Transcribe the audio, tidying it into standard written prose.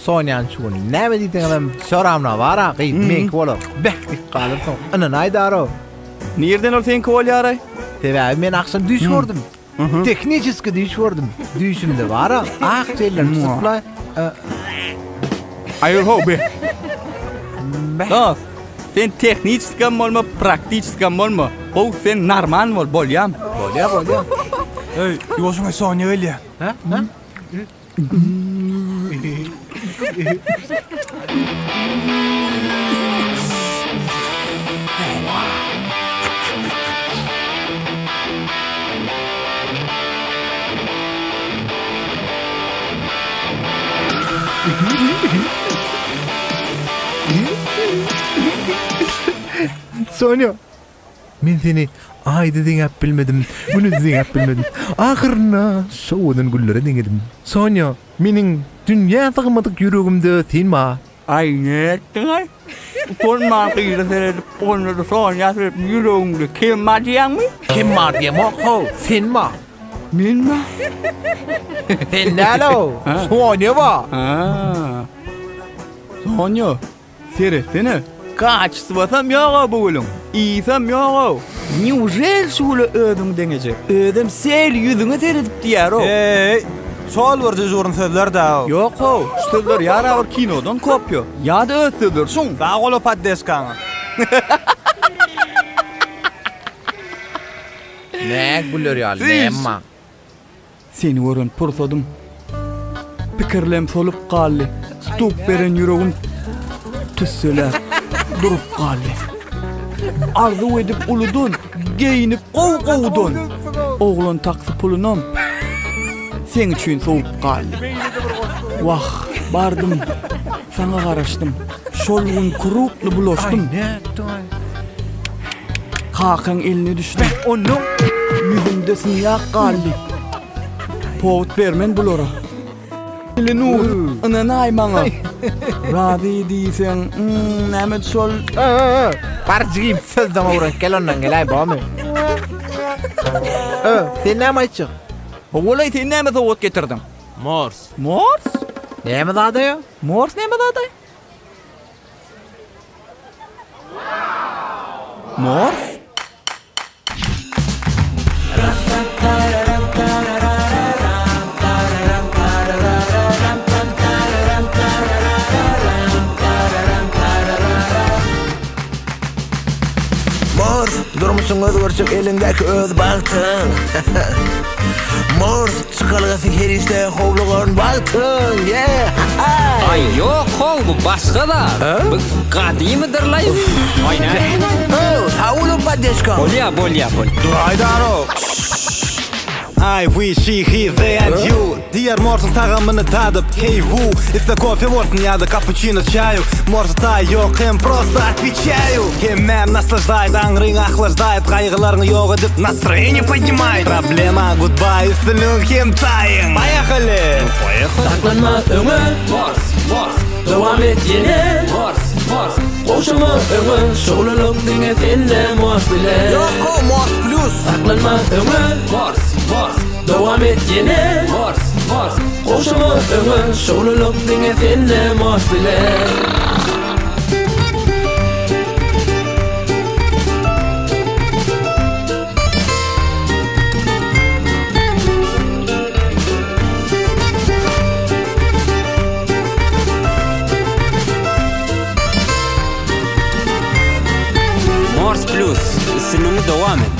Sonyan şu ne mi diyeceğim soramna var ha men kolar beklik kalırsın ana naydaro nereden ol sen kovalyar tebe men akşam düş gördüm tekniçiski düş gördüm düşümde var ha akçeler supply ayol ho be no sen tekniçiska molma praktiçiska molma o sen normal mol bolyam Hey, yoşuma Sonya öyle. ha Sonya men seni ay dediğin bilmedim bunu dediğin bilmedim ahırına soğudun gülleri dinledim Sonya menin dünya takmadık yüreğimde sen ma ay ne ay ton markıyla seyredip onları Sonya seyredip yüreğimde kim var diyen mi? kim var diye mo ho sen ma Min mi? sen ne lo Sonya va Sonya seyredsene kaçsıvasam yağa boğulun İyisem yağa Neujel şule ödüm denecek ödüm sel yüzünü seyredip diyer o Hey, sol var cüzurun sözler da. Yok o sözler yara var kinodan kopya ya da ötüdürsün Sağ ol patates kanı. ne gülür ya ne ma Seni orun pırsadım Pikirlem solup kalli Stup veren yüreğim Tüssüler Durup kalli Arzu edip uludun Geyinip kovdun Oğlan taksi pulunum Sen için soğup kalli Vah bardım Sana karıştım Şolgun kuruklu bulaştım Kakan eline düştüm onu Yüzümde sınıyak kalli Povut vermen bulara Ile nur Ananay bana Radhi diysen Nemet sol parcığım söz dama vuran kelondan gelay bağımı sen ne ma içi Oğlay sen nemet ot getirdim Mors. Mors? ne mi daha da ya Mors nemet aday? Mors? Mors durmuşsun özgürçük elindeki öz baktın Mors çıkalgasın her işte hovluğun baktın Ay yok hol bu başka da. Bu kadimidir la. Aynen. Saúl Padesca Bolya. Dur Aydaro. I, we, she, he, they and you. Diğer Mors'un tağımını tadıp hey vu. Если кофе Морс я да капучино чаю. Морс та yok hem просто отвечаю. Hem наслаждает, аңрың охлаждает. Қайғыларың yok edip настроение поднимает. Проблема goodbye, üstünlük hem tayın. Поехали. Saklanma ömür Mors. Devam et yine Mors. Koşama ömür Şoğluluk dine seninle Mors bile Yoko Mors Plus Saklanma ömür Mors. Devam et yine Mors. Koşama ömür Şoğluluk dine seninle Mors bile Mors Plus. Isınımı devam et.